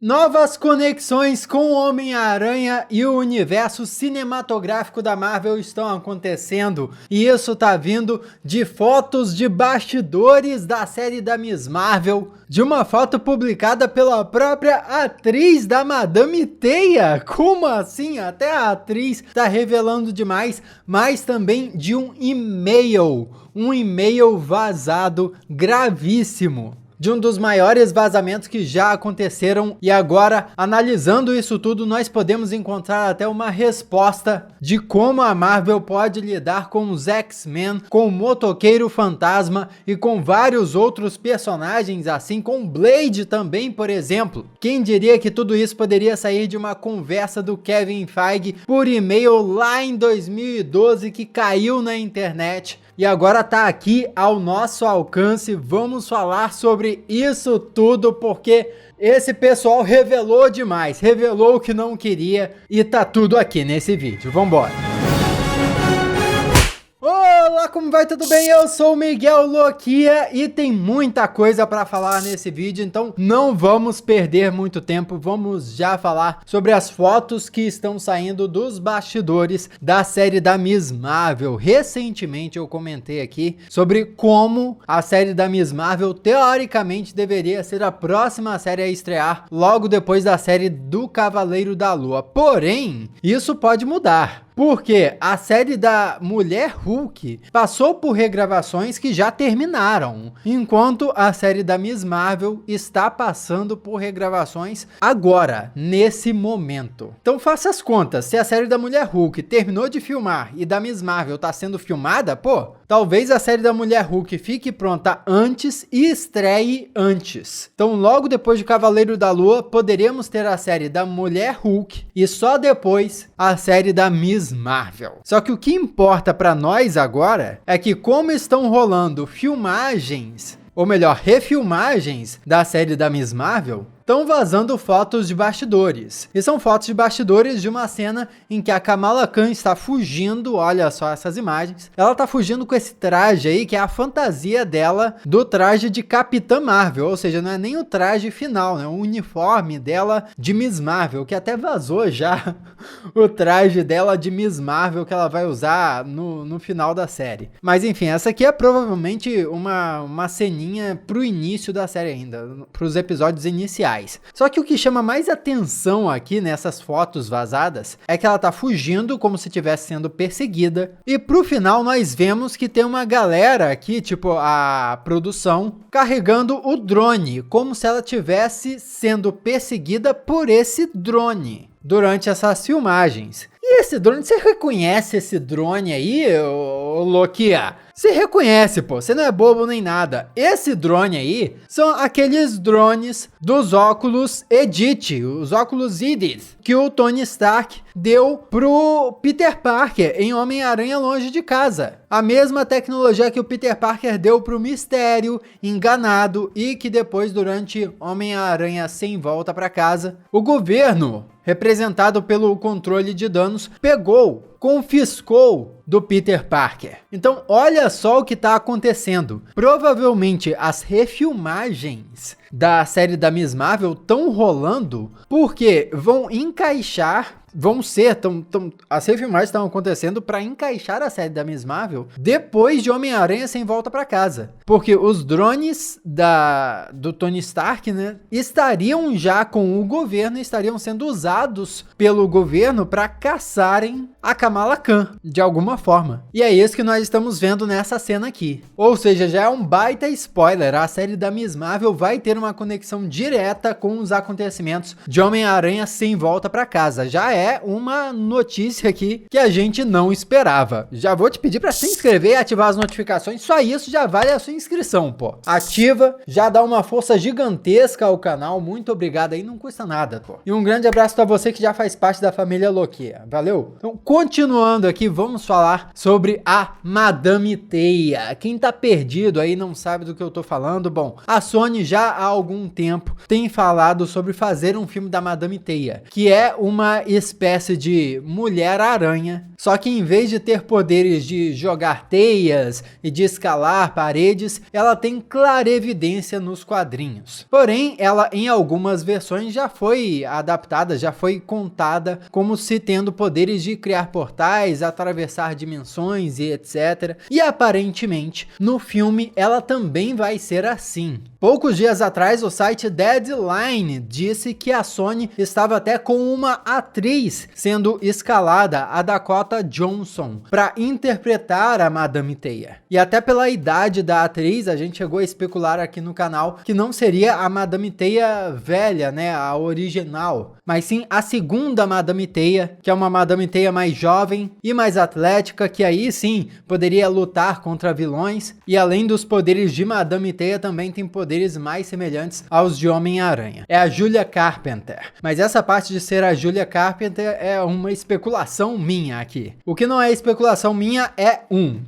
Novas conexões com o Homem-Aranha e o universo cinematográfico da Marvel estão acontecendo, e isso tá vindo de fotos de bastidores da série da Miss Marvel, de uma foto publicada pela própria atriz da Madame Teia. Como assim? Até a atriz tá revelando demais, mas também de um e-mail vazado gravíssimo, de um dos maiores vazamentos que já aconteceram. E agora, analisando isso tudo, nós podemos encontrar até uma resposta de como a Marvel pode lidar com os X-Men, com o Motoqueiro Fantasma e com vários outros personagens, assim com Blade também, por exemplo. Quem diria que tudo isso poderia sair de uma conversa do Kevin Feige por e-mail lá em 2012 que caiu na internet e agora tá aqui ao nosso alcance. Vamos falar sobre isso tudo porque esse pessoal revelou demais, revelou o que não queria e tá tudo aqui nesse vídeo. Vambora! Olá, como vai? Tudo bem? Eu sou o Miguel Loquia e tem muita coisa para falar nesse vídeo, então não vamos perder muito tempo. Vamos já falar sobre as fotos que estão saindo dos bastidores da série da Miss Marvel. Recentemente eu comentei aqui sobre como a série da Miss Marvel teoricamente deveria ser a próxima série a estrear logo depois da série do Cavaleiro da Lua. Porém, isso pode mudar, porque a série da Mulher Hulk passou por regravações que já terminaram, enquanto a série da Miss Marvel está passando por regravações agora, nesse momento. Então faça as contas, se a série da Mulher Hulk terminou de filmar e da Miss Marvel está sendo filmada, pô, talvez a série da Mulher Hulk fique pronta antes e estreie antes. Então logo depois de Cavaleiro da Lua, poderíamos ter a série da Mulher Hulk e só depois a série da Miss Marvel. Só que o que importa para nós agora é que, como estão rolando filmagens, ou melhor, refilmagens da série da Miss Marvel, estão vazando fotos de bastidores. E são fotos de bastidores de uma cena em que a Kamala Khan está fugindo. Olha só essas imagens. Ela está fugindo com esse traje aí, que é a fantasia dela do traje de Capitã Marvel. Ou seja, não é nem o traje final, né? O uniforme dela de Miss Marvel, que até vazou já o traje dela de Miss Marvel que ela vai usar no final da série. Mas enfim, essa aqui é provavelmente uma ceninha pro início da série ainda, pros episódios iniciais. Só que o que chama mais atenção aqui nessas fotos vazadas é que ela tá fugindo como se estivesse sendo perseguida, e pro final nós vemos que tem uma galera aqui, tipo a produção, carregando o drone, como se ela estivesse sendo perseguida por esse drone durante essas filmagens. E esse drone, você reconhece esse drone aí, ô Loquia? Você reconhece, pô, você não é bobo nem nada. Esse drone aí são aqueles drones dos óculos Edith, os óculos Edith, que o Tony Stark deu pro Peter Parker em Homem-Aranha Longe de Casa. A mesma tecnologia que o Peter Parker deu pro Mistério, Enganado, e que depois, durante Homem-Aranha Sem Volta para Casa, o governo, representado pelo controle de danos, confiscou do Peter Parker. Então olha só o que está acontecendo. Provavelmente as refilmagens da série da Miss Marvel estão rolando porque vão encaixar, as refilmagens estão acontecendo para encaixar a série da Miss Marvel depois de Homem-Aranha Sem Volta para Casa. Porque os drones do Tony Stark, né, estariam já com o governo, estariam sendo usados pelo governo para caçarem a Kamala Khan, de alguma forma. E é isso que nós estamos vendo nessa cena aqui. Ou seja, já é um baita spoiler, a série da Miss Marvel vai ter uma conexão direta com os acontecimentos de Homem-Aranha Sem Volta para Casa. Já é uma notícia aqui que a gente não esperava. Já vou te pedir para se inscrever e ativar as notificações, só isso já vale a sua inscrição, pô. Ativa, já dá uma força gigantesca ao canal, muito obrigado aí, não custa nada, pô. E um grande abraço para você que já faz parte da família Loquia, valeu? Então continuando aqui, vamos falar sobre a Madame Teia. Quem tá perdido aí não sabe do que eu tô falando. Bom, a Sony já há algum tempo tem falado sobre fazer um filme da Madame Teia, que é uma espécie de Mulher-Aranha, só que em vez de ter poderes de jogar teias e de escalar paredes, ela tem clarevidência nos quadrinhos. Porém, ela em algumas versões já foi adaptada, já foi contada como se tendo poderes de criar portais, atravessar dimensões e etc. E aparentemente, no filme, ela também vai ser assim. Poucos dias atrás, o site Deadline disse que a Sony estava até com uma atriz sendo escalada, a Dakota Johnson, para interpretar a Madame Teia. E até pela idade da atriz, a gente chegou a especular aqui no canal que não seria a Madame Teia velha, né, a original, mas sim a segunda Madame Teia, que é uma Madame Teia mais jovem e mais atlética, que aí sim poderia lutar contra vilões, e além dos poderes de Madame Teia, também tem poderes mais semelhantes aos de Homem-Aranha. É a Julia Carpenter, mas essa parte de ser a Julia Carpenter é uma especulação minha aqui. O que não é especulação minha é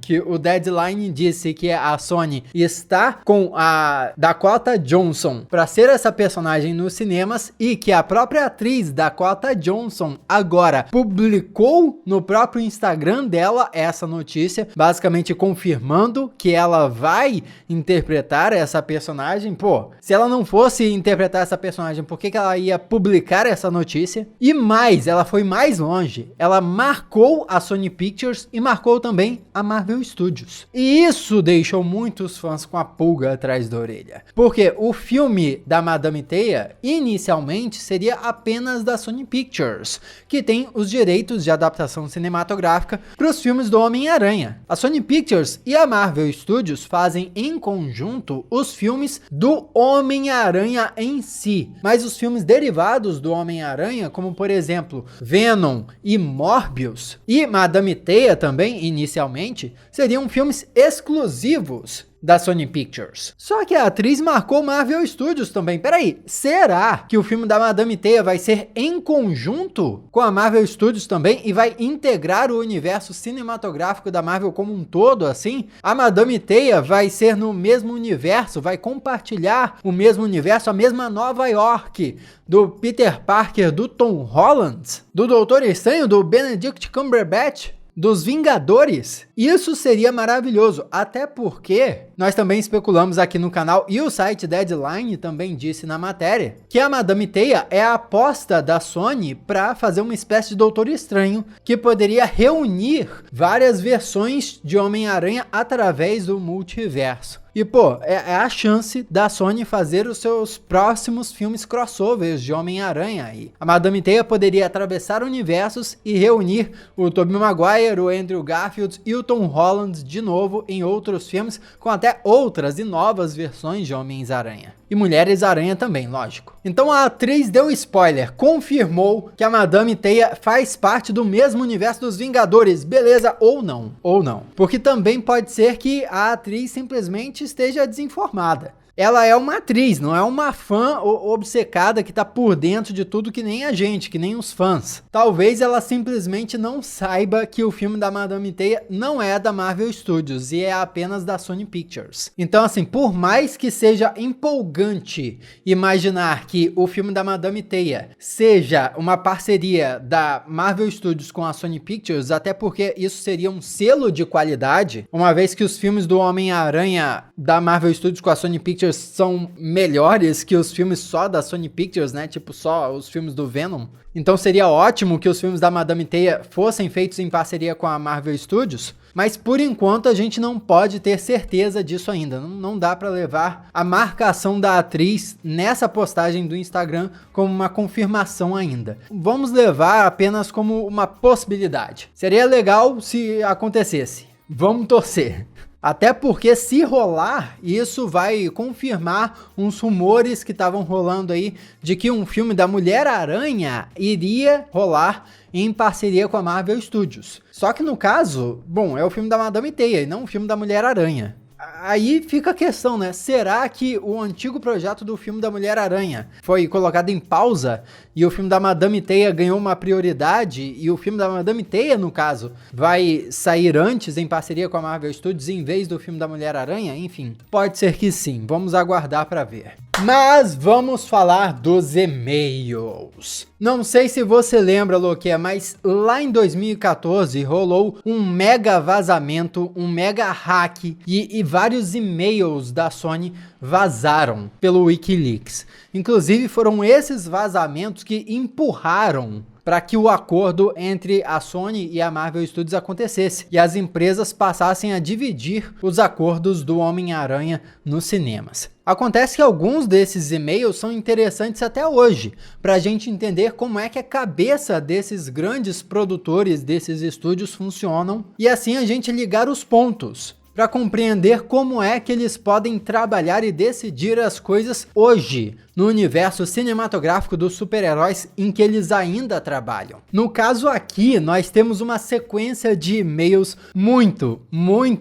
que o Deadline disse que a Sony está com a Dakota Johnson para ser essa personagem nos cinemas, e que a própria atriz Dakota Johnson agora publicou no próprio Instagram dela essa notícia, basicamente confirmando que ela vai interpretar essa personagem. Pô, se ela não fosse interpretar essa personagem, por que ela ia publicar essa notícia? E mais, ela foi mais longe. Ela marcou a Sony Pictures e marcou também a Marvel Studios. E isso deixou muitos fãs com a pulga atrás da orelha. Porque o filme da Madame Teia, inicialmente, seria apenas da Sony Pictures, que tem os direitos de adaptação cinematográfica para os filmes do Homem-Aranha. A Sony Pictures e a Marvel Studios fazem em conjunto os filmes do Homem-Aranha em si, mas os filmes derivados do Homem-Aranha, como por exemplo Venom e Morbius e Madame Teia também, inicialmente, seriam filmes exclusivos da Sony Pictures. Só que a atriz marcou Marvel Studios também. Peraí, será que o filme da Madame Teia vai ser em conjunto com a Marvel Studios também e vai integrar o universo cinematográfico da Marvel como um todo, assim? A Madame Teia vai ser no mesmo universo, vai compartilhar o mesmo universo, a mesma Nova York do Peter Parker, do Tom Holland, do Doutor Estranho, do Benedict Cumberbatch, dos Vingadores. Isso seria maravilhoso, até porque nós também especulamos aqui no canal, e o site Deadline também disse na matéria, que a Madame Teia é a aposta da Sony para fazer uma espécie de Doutor Estranho que poderia reunir várias versões de Homem-Aranha através do multiverso. E pô, é a chance da Sony fazer os seus próximos filmes crossovers de Homem-Aranha aí. A Madame Teia poderia atravessar universos e reunir o Tobey Maguire, o Andrew Garfield e o Tom Holland de novo em outros filmes, com até outras e novas versões de Homens-Aranha. E Mulheres-Aranha também, lógico. Então a atriz deu spoiler, confirmou que a Madame Teia faz parte do mesmo universo dos Vingadores, beleza ou não? Ou não. Porque também pode ser que a atriz simplesmente esteja desinformada. Ela é uma atriz, não é uma fã obcecada que tá por dentro de tudo, que nem a gente, que nem os fãs. Talvez ela simplesmente não saiba que o filme da Madame Teia não é da Marvel Studios e é apenas da Sony Pictures. Então assim, por mais que seja empolgante imaginar que o filme da Madame Teia seja uma parceria da Marvel Studios com a Sony Pictures, até porque isso seria um selo de qualidade, uma vez que os filmes do Homem-Aranha da Marvel Studios com a Sony Pictures são melhores que os filmes só da Sony Pictures, né? Tipo, só os filmes do Venom. Então seria ótimo que os filmes da Madame Teia fossem feitos em parceria com a Marvel Studios, mas por enquanto a gente não pode ter certeza disso ainda. Não dá para levar a marcação da atriz nessa postagem do Instagram como uma confirmação ainda. Vamos levar apenas como uma possibilidade. Seria legal se acontecesse. Vamos torcer. Até porque se rolar, isso vai confirmar uns rumores que estavam rolando aí de que um filme da Mulher-Aranha iria rolar em parceria com a Marvel Studios. Só que no caso, bom, é o filme da Madame Teia e não o filme da Mulher-Aranha. aí fica a questão, né? Será que o antigo projeto do filme da Mulher-Aranha foi colocado em pausa e o filme da Madame Teia ganhou uma prioridade e o filme da Madame Teia, no caso, vai sair antes em parceria com a Marvel Studios em vez do filme da Mulher-Aranha? Enfim, pode ser que sim. Vamos aguardar para ver. Mas vamos falar dos e-mails. Não sei se você lembra, Loquia, mas lá em 2014 rolou um mega vazamento, um mega hack e vários e-mails da Sony vazaram pelo WikiLeaks. Inclusive foram esses vazamentos que empurraram para que o acordo entre a Sony e a Marvel Studios acontecesse e as empresas passassem a dividir os acordos do Homem-Aranha nos cinemas. Acontece que alguns desses e-mails são interessantes até hoje, para a gente entender como é que a cabeça desses grandes produtores desses estúdios funcionam e assim a gente ligar os pontos, para compreender como é que eles podem trabalhar e decidir as coisas hoje, no universo cinematográfico dos super-heróis em que eles ainda trabalham. No caso aqui, nós temos uma sequência de e-mails muito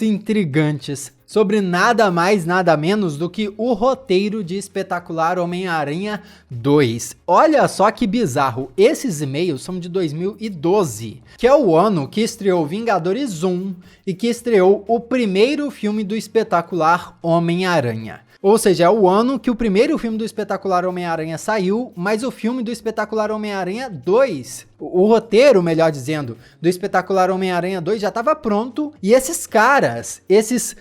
intrigantes sobre nada mais, nada menos do que o roteiro de Espetacular Homem-Aranha 2. Olha só que bizarro, esses e-mails são de 2012, que é o ano que estreou Vingadores 1 e que estreou o primeiro filme do Espetacular Homem-Aranha. Ou seja, é o ano que o primeiro filme do Espetacular Homem-Aranha saiu, mas o filme do Espetacular Homem-Aranha 2, o roteiro, melhor dizendo, do Espetacular Homem-Aranha 2 já estava pronto e esses caras, esses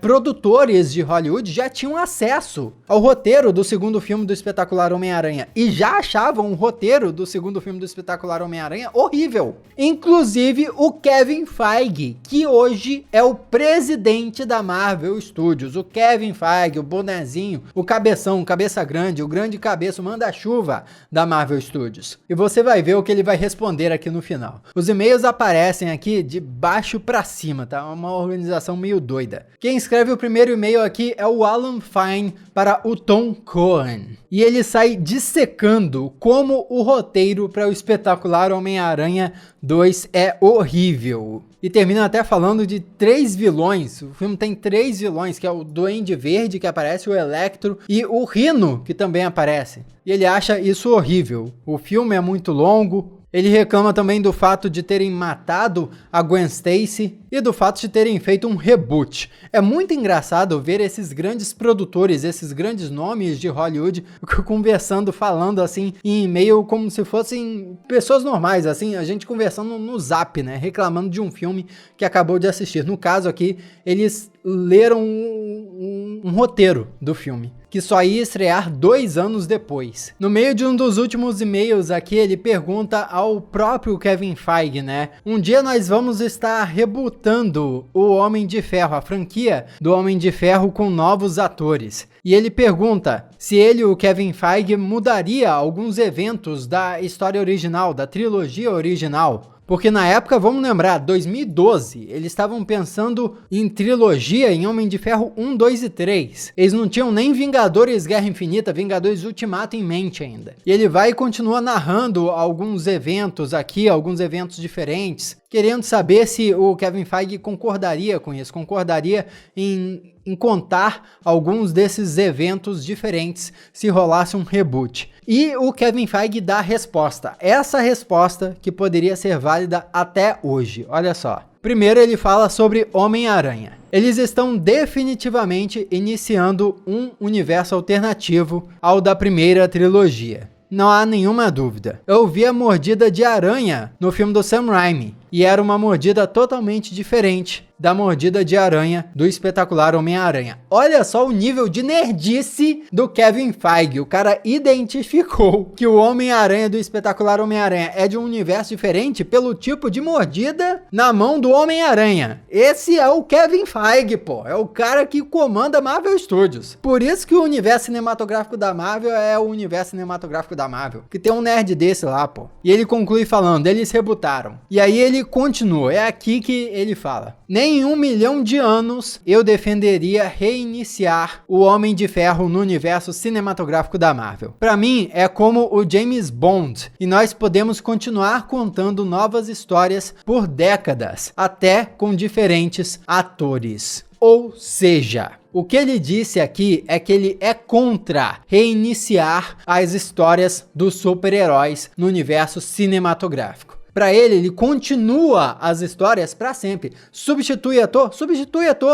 produtores de Hollywood já tinham acesso ao roteiro do segundo filme do Espetacular Homem-Aranha e já achavam o roteiro do segundo filme do Espetacular Homem-Aranha horrível. Inclusive o Kevin Feige, que hoje é o presidente da Marvel Studios, o Kevin Feige, o bonezinho, o cabeção, o cabeça grande, o grande cabeça, o manda-chuva da Marvel Studios. E você vai ver o que ele vai responder aqui no final. Os e-mails aparecem aqui de baixo pra cima, tá? Uma organização meio doida. Quem escreve o primeiro e-mail aqui é o Alan Fine para o Tom Cohen. E ele sai dissecando como o roteiro para o Espetacular Homem-Aranha 2 é horrível. E termina até falando de 3 vilões. O filme tem 3 vilões, que é o Duende Verde, que aparece, o Electro e o Rhino, que também aparece. E ele acha isso horrível. O filme é muito longo. Ele reclama também do fato de terem matado a Gwen Stacy e do fato de terem feito um reboot. É muito engraçado ver esses grandes produtores, esses grandes nomes de Hollywood conversando, falando assim em e-mail como se fossem pessoas normais, assim, a gente conversando no Zap, né, reclamando de um filme que acabou de assistir. No caso aqui, eles leram um roteiro do filme, que só ia estrear 2 anos depois. No meio de um dos últimos e-mails aqui, ele pergunta ao próprio Kevin Feige, né? Um dia nós vamos estar rebootando o Homem de Ferro, a franquia do Homem de Ferro com novos atores. E ele pergunta se ele, o Kevin Feige, mudaria alguns eventos da história original, da trilogia original. Porque na época, vamos lembrar, 2012, eles estavam pensando em trilogia, em Homem de Ferro 1, 2 e 3. Eles não tinham nem Vingadores Guerra Infinita, Vingadores Ultimato em mente ainda. E ele vai e continua narrando alguns eventos aqui, alguns eventos diferentes, querendo saber se o Kevin Feige concordaria com isso, concordaria em contar alguns desses eventos diferentes se rolasse um reboot. E o Kevin Feige dá a resposta. Essa resposta que poderia ser válida até hoje. Olha só. Primeiro ele fala sobre Homem-Aranha. Eles estão definitivamente iniciando um universo alternativo ao da primeira trilogia. Não há nenhuma dúvida. Eu vi a mordida de aranha no filme do Sam Raimi. E era uma mordida totalmente diferente da mordida de aranha do Espetacular Homem-Aranha. Olha só o nível de nerdice do Kevin Feige. O cara identificou que o Homem-Aranha do Espetacular Homem-Aranha é de um universo diferente pelo tipo de mordida na mão do Homem-Aranha. Esse é o Kevin Feige, pô. É o cara que comanda Marvel Studios. Por isso que o universo cinematográfico da Marvel é o universo cinematográfico da Marvel. Que tem um nerd desse lá, pô. E ele conclui falando, eles rebutaram. E aí ele continua, é aqui que ele fala. Nem em 1 milhão de anos eu defenderia reiniciar o Homem de Ferro no universo cinematográfico da Marvel. Para mim é como o James Bond e nós podemos continuar contando novas histórias por décadas, até com diferentes atores. Ou seja, o que ele disse aqui é que ele é contra reiniciar as histórias dos super-heróis no universo cinematográfico. Para ele continua as histórias para sempre. Substitui ator,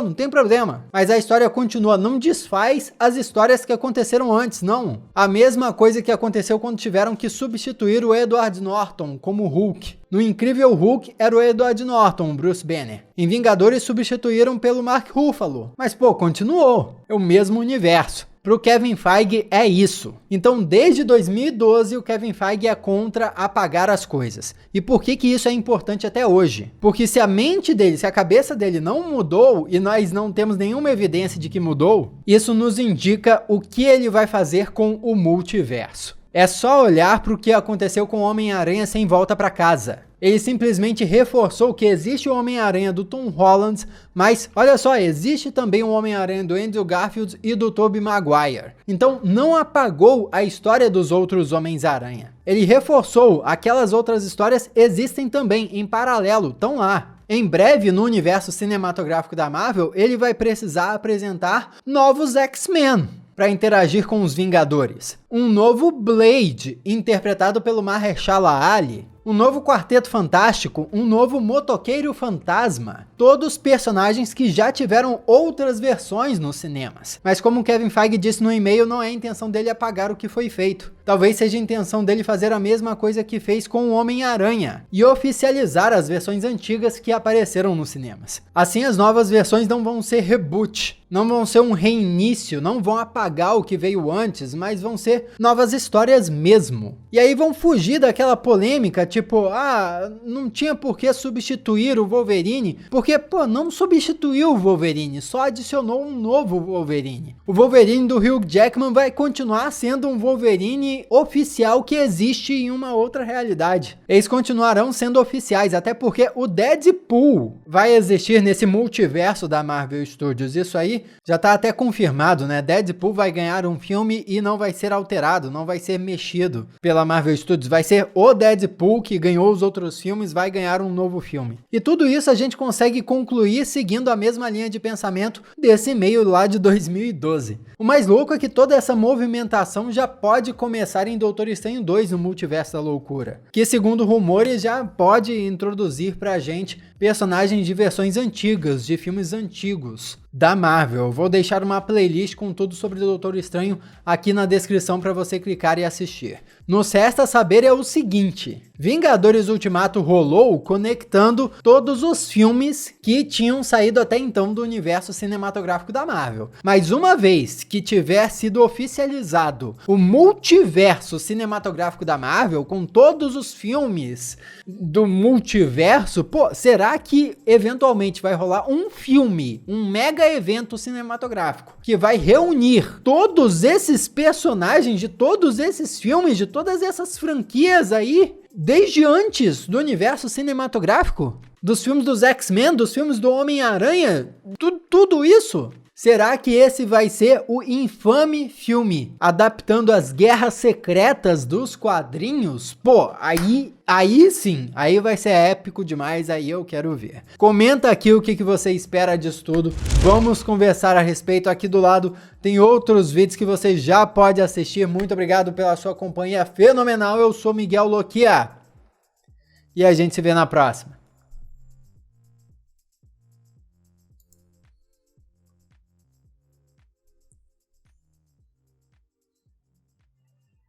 não tem problema. Mas a história continua, não desfaz as histórias que aconteceram antes, não. A mesma coisa que aconteceu quando tiveram que substituir o Edward Norton como Hulk. No Incrível Hulk era o Edward Norton, Bruce Banner. Em Vingadores substituíram pelo Mark Ruffalo. Mas pô, continuou. É o mesmo universo. Para o Kevin Feige é isso. Então, desde 2012, o Kevin Feige é contra apagar as coisas. E por que isso é importante até hoje? Porque se a mente dele, se a cabeça dele não mudou e nós não temos nenhuma evidência de que mudou, isso nos indica o que ele vai fazer com o multiverso. É só olhar para o que aconteceu com o Homem-Aranha sem volta para casa. Ele simplesmente reforçou que existe o Homem-Aranha do Tom Holland, mas olha só, existe também o Homem-Aranha do Andrew Garfield e do Tobey Maguire. Então não apagou a história dos outros Homens-Aranha. Ele reforçou, aquelas outras histórias existem também em paralelo, estão lá. Em breve, no universo cinematográfico da Marvel, ele vai precisar apresentar novos X-Men para interagir com os Vingadores. Um novo Blade, interpretado pelo Mahershala Ali. Um novo Quarteto Fantástico, um novo Motoqueiro Fantasma. Todos personagens que já tiveram outras versões nos cinemas. Mas como Kevin Feige disse no e-mail, não é a intenção dele apagar o que foi feito. Talvez seja a intenção dele fazer a mesma coisa que fez com o Homem-Aranha e oficializar as versões antigas que apareceram nos cinemas. Assim, as novas versões não vão ser reboot, não vão ser um reinício, não vão apagar o que veio antes, mas vão ser novas histórias mesmo. E aí vão fugir daquela polêmica, tipo, não tinha por que substituir o Wolverine, porque, pô, não substituiu o Wolverine, só adicionou um novo Wolverine. O Wolverine do Hugh Jackman vai continuar sendo um Wolverine oficial que existe em uma outra realidade. Eles continuarão sendo oficiais, até porque o Deadpool vai existir nesse multiverso da Marvel Studios. Isso aí já tá até confirmado, né? Deadpool vai ganhar um filme e não vai ser alterado, não vai ser mexido pela Marvel Studios. Vai ser o Deadpool que ganhou os outros filmes, vai ganhar um novo filme. E tudo isso a gente consegue concluir seguindo a mesma linha de pensamento desse e-mail lá de 2012. O mais louco é que toda essa movimentação já pode começar em Doutor Estranho 2 no Multiverso da Loucura, que segundo rumores já pode introduzir pra gente personagens de versões antigas, de filmes antigos da Marvel. Eu vou deixar uma playlist com tudo sobre o Doutor Estranho aqui na descrição para você clicar e assistir. Nos resta saber é o seguinte: Vingadores Ultimato rolou conectando todos os filmes que tinham saído até então do universo cinematográfico da Marvel. Mas uma vez que tiver sido oficializado o multiverso cinematográfico da Marvel, com todos os filmes do multiverso, pô, será que eventualmente vai rolar um filme, um mega evento cinematográfico que vai reunir todos esses personagens de todos esses filmes, de todas essas franquias aí, desde antes do universo cinematográfico, dos filmes dos X-Men, dos filmes do Homem-Aranha, tudo isso? Será que esse vai ser o infame filme adaptando as guerras secretas dos quadrinhos? Pô, aí sim, aí vai ser épico demais, aí eu quero ver. Comenta aqui o que você espera disso tudo, vamos conversar a respeito. Aqui do lado tem outros vídeos que você já pode assistir. Muito obrigado pela sua companhia fenomenal, eu sou Miguel Loquia e a gente se vê na próxima.